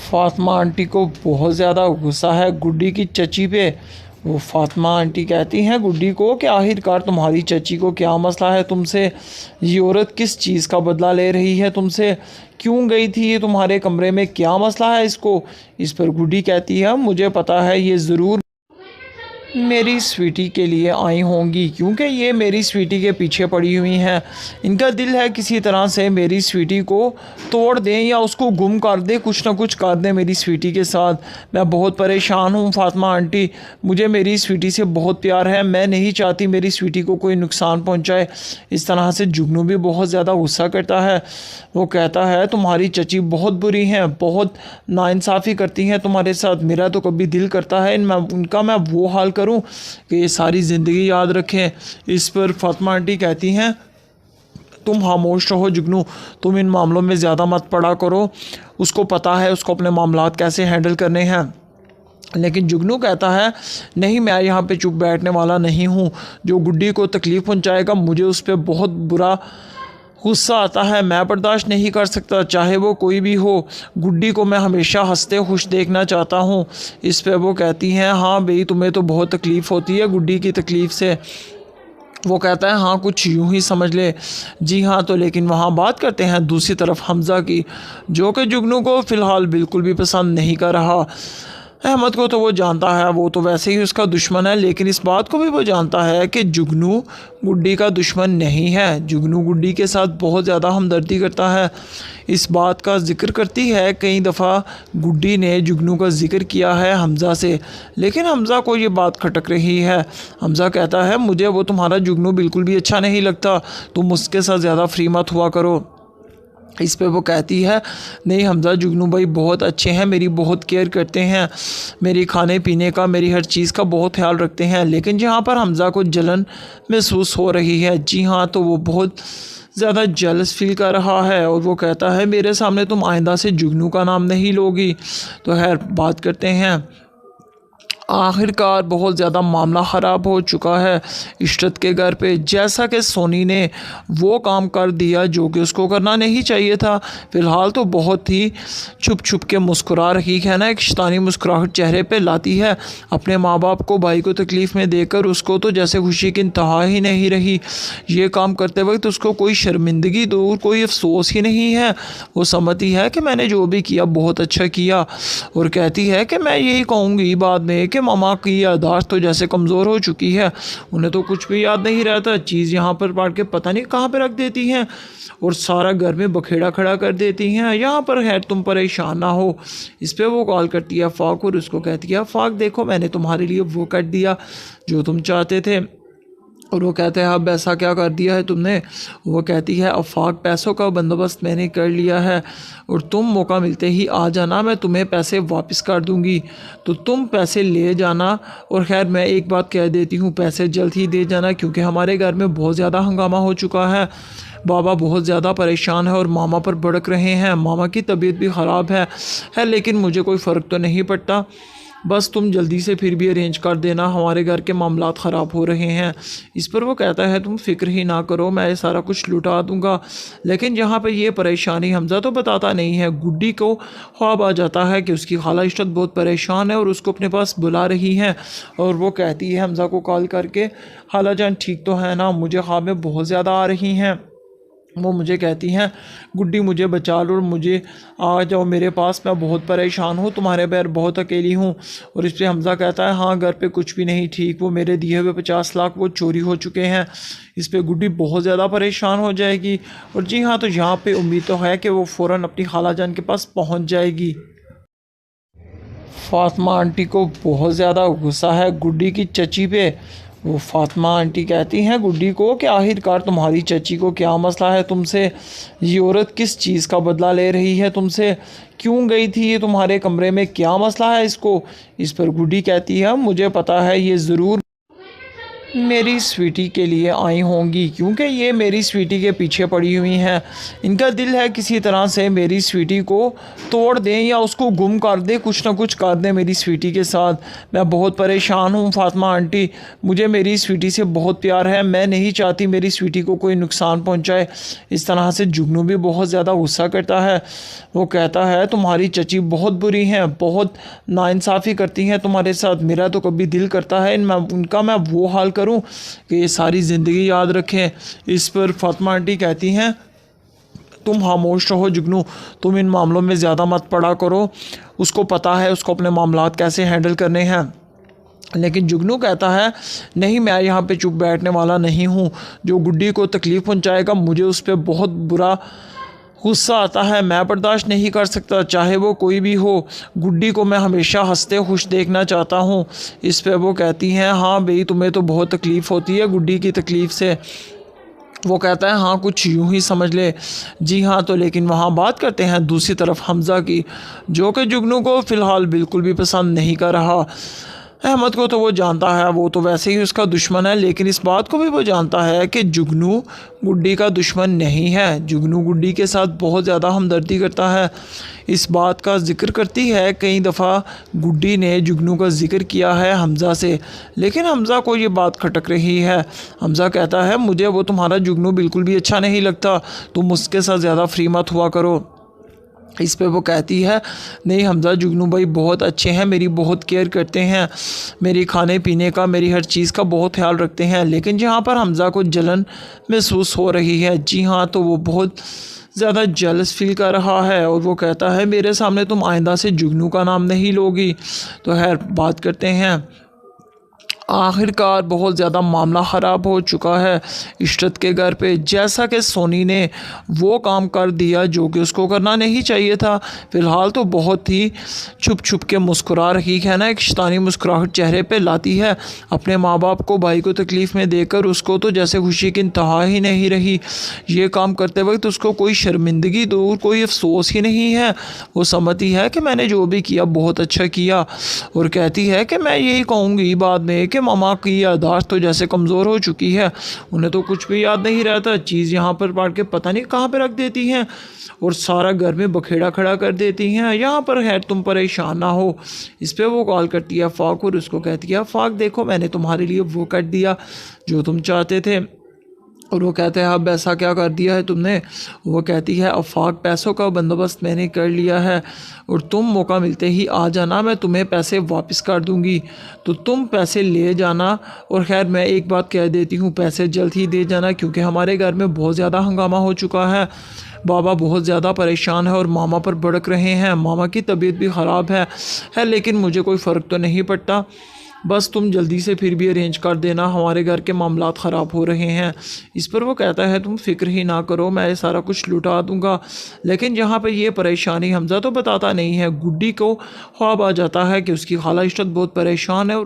Fatima aunty को बहुत ज़्यादा गुस्सा है गुड्डी की चची पे। वो फातिमा आंटी कहती हैं गुड्डी को कि आखिरकार तुम्हारी चची को क्या मसला है तुमसे, ये औरत किस चीज़ का बदला ले रही है तुमसे, क्यों गई थी ये तुम्हारे कमरे में, क्या मसला है इसको। इस पर गुड्डी कहती है मुझे पता है ये ज़रूर मेरी स्वीटी के लिए आई होंगी, क्योंकि ये मेरी स्वीटी के पीछे पड़ी हुई हैं। इनका दिल है किसी तरह से मेरी स्वीटी को तोड़ दें या उसको गुम कर दें, कुछ ना कुछ कर दें मेरी स्वीटी के साथ। मैं बहुत परेशान हूँ फातिमा आंटी, मुझे मेरी स्वीटी से बहुत प्यार है, मैं नहीं चाहती मेरी स्वीटी को कोई नुकसान पहुँचाए। इस तरह से जुगनू भी बहुत ज़्यादा गुस्सा करता है। वो कहता है तुम्हारी चची बहुत बुरी हैं, बहुत नाइंसाफ़ी करती हैं तुम्हारे साथ। मेरा तो कभी दिल करता है उनका मैं वो हाल करूं कि ये सारी ज़िंदगी याद रखें। इस पर फातिमा आंटी कहती हैं तुम खामोश रहो जुगनू, तुम इन मामलों में ज़्यादा मत पड़ा करो, उसको पता है उसको अपने मामलात कैसे हैंडल करने हैं। लेकिन जुगनू कहता है नहीं, मैं यहाँ पे चुप बैठने वाला नहीं हूँ। जो गुड्डी को तकलीफ़ पहुँचाएगा मुझे उस पर बहुत बुरा गुस्सा आता है, मैं बर्दाश्त नहीं कर सकता, चाहे वो कोई भी हो। गुड्डी को मैं हमेशा हंसते खुश देखना चाहता हूँ। इस पे वो कहती हैं हाँ भाई तुम्हें तो बहुत तकलीफ़ होती है गुड्डी की तकलीफ़ से। वो कहता है हाँ कुछ यूँ ही समझ ले। जी हाँ, तो लेकिन वहाँ बात करते हैं दूसरी तरफ हमज़ा की, जो कि जुगनू को फ़िलहाल बिल्कुल भी पसंद नहीं कर रहा। अहमद को तो वो जानता है, वो तो वैसे ही उसका दुश्मन है, लेकिन इस बात को भी वो जानता है कि जुगनू गुड्डी का दुश्मन नहीं है। जुगनू गुड्डी के साथ बहुत ज़्यादा हमदर्दी करता है। इस बात का जिक्र करती है, कई दफ़ा गुड्डी ने जुगनू का जिक्र किया है हमज़ा से, लेकिन हमज़ा को ये बात खटक रही है। हमज़ा कहता है मुझे वो तुम्हारा जुगनू बिल्कुल भी अच्छा नहीं लगता, तुम उसके साथ ज़्यादा फ्री मत हुआ करो। इस पे वो कहती है नहीं हमज़ा, जुगनू भाई बहुत अच्छे हैं, मेरी बहुत केयर करते हैं, मेरी खाने पीने का, मेरी हर चीज़ का बहुत ख्याल रखते हैं। लेकिन जहाँ पर हमज़ा को जलन महसूस हो रही है, जी हाँ, तो वो बहुत ज़्यादा जेलस फील कर रहा है और वो कहता है मेरे सामने तुम आइंदा से जुगनू का नाम नहीं लोगी। तो खैर बात करते हैं, आखिरकार बहुत ज़्यादा मामला ख़राब हो चुका है इशरत के घर पे। जैसा कि सोनी ने वो काम कर दिया जो कि उसको करना नहीं चाहिए था। फ़िलहाल तो बहुत ही छुप छुप के मुस्कुरा रही है ना, एक शैतानी मुस्कुराहट चेहरे पे लाती है। अपने माँ बाप को, भाई को तकलीफ़ में देकर उसको तो जैसे खुशी की इंतहा ही नहीं रही। ये काम करते वक्त उसको कोई शर्मिंदगी दूर, कोई अफसोस ही नहीं है। वो समझती है कि मैंने जो भी किया बहुत अच्छा किया, और कहती है कि मैं यही कहूँगी बाद में कि मामा की याददाश्त तो जैसे कमज़ोर हो चुकी है, उन्हें तो कुछ भी याद नहीं रहता, चीज़ यहाँ पर पाट के पता नहीं कहाँ पे रख देती हैं और सारा घर में बखेड़ा खड़ा कर देती हैं। यहाँ पर है तुम परेशान ना हो। इस पर वो कॉल करती है फाक और उसको कहती है फाक देखो मैंने तुम्हारे लिए वो कर दिया जो तुम चाहते थे। और वो कहते हैं अब ऐसा क्या कर दिया है तुमने। वो कहती है अफाक पैसों का बंदोबस्त मैंने कर लिया है और तुम मौका मिलते ही आ जाना, मैं तुम्हें पैसे वापस कर दूंगी, तो तुम पैसे ले जाना। और खैर मैं एक बात कह देती हूँ, पैसे जल्द ही दे जाना, क्योंकि हमारे घर में बहुत ज़्यादा हंगामा हो चुका है। बाबा बहुत ज़्यादा परेशान है और मामा पर भड़क रहे हैं, मामा की तबीयत भी ख़राब है लेकिन मुझे कोई फ़र्क तो नहीं पड़ता, बस तुम जल्दी से फिर भी अरेंज कर देना, हमारे घर के मामलात ख़राब हो रहे हैं। इस पर वो कहता है तुम फिक्र ही ना करो, मैं सारा कुछ लुटा दूंगा। लेकिन यहाँ पे ये परेशानी हमज़ा तो बताता नहीं है। गुड्डी को ख्वाब आ जाता है कि उसकी खाला इशरत बहुत परेशान है और उसको अपने पास बुला रही हैं, और वो कहती है हमज़ा को कॉल करके खाला जान ठीक तो है ना, मुझे ख्वाब में बहुत ज़्यादा आ रही हैं। वो मुझे कहती हैं गुड्डी मुझे बचा लो और मुझे आ जाओ मेरे पास, मैं बहुत परेशान हूँ, तुम्हारे पैर बहुत अकेली हूँ। और इस पर हमज़ा कहता है हाँ घर पे कुछ भी नहीं ठीक, वो मेरे दिए हुए 50 लाख वो चोरी हो चुके हैं। इस पर गुड्डी बहुत ज़्यादा परेशान हो जाएगी। और जी हाँ, तो यहाँ पे उम्मीद तो है कि वो फ़ौरन अपनी खाला जान के पास पहुँच जाएगी। फातिमा आंटी को बहुत ज़्यादा गुस्सा है गुड्डी की चची पे। वो फातिमा आंटी कहती हैं गुड्डी को कि आखिरकार तुम्हारी चची को क्या मसला है तुमसे, ये औरत किस चीज़ का बदला ले रही है तुमसे, क्यों गई थी ये तुम्हारे कमरे में, क्या मसला है इसको। इस पर गुड्डी कहती है मुझे पता है ये ज़रूर मेरी स्वीटी के लिए आई होंगी, क्योंकि ये मेरी स्वीटी के पीछे पड़ी हुई हैं। इनका दिल है किसी तरह से मेरी स्वीटी को तोड़ दें या उसको गुम कर दें, कुछ ना कुछ कर दें मेरी स्वीटी के साथ। मैं बहुत परेशान हूँ फातिमा आंटी, मुझे मेरी स्वीटी से बहुत प्यार है, मैं नहीं चाहती मेरी स्वीटी को कोई नुकसान पहुँचाए। इस तरह से जुगनू भी बहुत ज़्यादा गुस्सा करता है। वो कहता है तुम्हारी चची बहुत बुरी हैं, बहुत नाइंसाफ़ी करती हैं तुम्हारे साथ। मेरा तो कभी दिल करता है उनका मैं वो हाल करूं कि ये सारी ज़िंदगी याद रखें। इस पर फातिमा आंटी कहती हैं तुम खामोश रहो जुगनू, तुम इन मामलों में ज़्यादा मत पड़ा करो, उसको पता है उसको अपने मामलात कैसे हैंडल करने हैं। लेकिन जुगनू कहता है नहीं, मैं यहाँ पे चुप बैठने वाला नहीं हूँ। जो गुड्डी को तकलीफ़ पहुँचाएगा मुझे उस पर बहुत बुरा गुस्सा आता है, मैं बर्दाश्त नहीं कर सकता, चाहे वो कोई भी हो। गुड्डी को मैं हमेशा हंसते खुश देखना चाहता हूँ। इस पे वो कहती हैं हाँ भाई, तुम्हें तो बहुत तकलीफ़ होती है गुड्डी की तकलीफ़ से। वो कहता है हाँ, कुछ यूं ही समझ ले। जी हाँ, तो लेकिन वहाँ बात करते हैं दूसरी तरफ हमज़ा की, जो कि जुगनू को फ़िलहाल बिल्कुल भी पसंद नहीं कर रहा। अहमद को तो वो जानता है, वो तो वैसे ही उसका दुश्मन है, लेकिन इस बात को भी वो जानता है कि जुगनू गुड्डी का दुश्मन नहीं है। जुगनू गुड्डी के साथ बहुत ज़्यादा हमदर्दी करता है। इस बात का जिक्र करती है, कई दफ़ा गुड्डी ने जुगनू का जिक्र किया है हमज़ा से, लेकिन हमज़ा को ये बात खटक रही है। हमज़ा कहता है मुझे वो तुम्हारा जुगनू बिल्कुल भी अच्छा नहीं लगता, तुम उसके साथ ज़्यादा फ्री मत हुआ करो। इस पे वो कहती है नहीं हमज़ा, जुगनू भाई बहुत अच्छे हैं, मेरी बहुत केयर करते हैं, मेरी खाने पीने का, मेरी हर चीज़ का बहुत ख्याल रखते हैं। लेकिन जहाँ पर हमज़ा को जलन महसूस हो रही है, जी हाँ, तो वो बहुत ज़्यादा जेलस फील कर रहा है और वो कहता है मेरे सामने तुम आइंदा से जुगनू का नाम नहीं लोगी। तो खैर बात करते हैं, आखिरकार बहुत ज़्यादा मामला ख़राब हो चुका है इशरत के घर पे। जैसा कि सोनी ने वो काम कर दिया जो कि उसको करना नहीं चाहिए था। फ़िलहाल तो बहुत ही छुप छुप के मुस्कुरा रही है ना, एक शैतानी मुस्कुराहट चेहरे पे लाती है। अपने माँ बाप को, भाई को तकलीफ़ में देकर उसको तो जैसे खुशी की इंतहा ही नहीं रही। ये काम करते वक्त उसको कोई शर्मिंदगी दूर, कोई अफसोस ही नहीं है। वो समझती है कि मैंने जो भी किया बहुत अच्छा किया, और कहती है कि मैं यही कहूँगी बाद में कि मामा की याददाश्त तो जैसे कमज़ोर हो चुकी है, उन्हें तो कुछ भी याद नहीं रहता। चीज़ यहाँ पर पाट के पता नहीं कहाँ पे रख देती हैं और सारा घर में बखेड़ा खड़ा कर देती हैं। यहाँ पर है तुम परेशान ना हो। इस पर वो कॉल करती है फाक और उसको कहती है फाक देखो, मैंने तुम्हारे लिए वो कर दिया जो तुम चाहते थे। और वो कहते हैं अब ऐसा क्या कर दिया है तुमने। वो कहती है अफाक, पैसों का बंदोबस्त मैंने कर लिया है और तुम मौका मिलते ही आ जाना, मैं तुम्हें पैसे वापस कर दूंगी, तो तुम पैसे ले जाना। और खैर मैं एक बात कह देती हूँ, पैसे जल्द ही दे जाना, क्योंकि हमारे घर में बहुत ज़्यादा हंगामा हो चुका है। बाबा बहुत ज़्यादा परेशान है और मामा पर भड़क रहे हैं। मामा की तबीयत भी ख़राब है, लेकिन मुझे कोई फ़र्क तो नहीं पड़ता। बस तुम जल्दी से फिर भी अरेंज कर देना, हमारे घर के मामलात ख़राब हो रहे हैं। इस पर वो कहता है तुम फिक्र ही ना करो, मैं सारा कुछ लुटा दूंगा। लेकिन जहाँ पे ये परेशानी हमज़ा तो बताता नहीं है, गुड्डी को ख्वाब आ जाता है कि उसकी खाला इशरत बहुत परेशान है और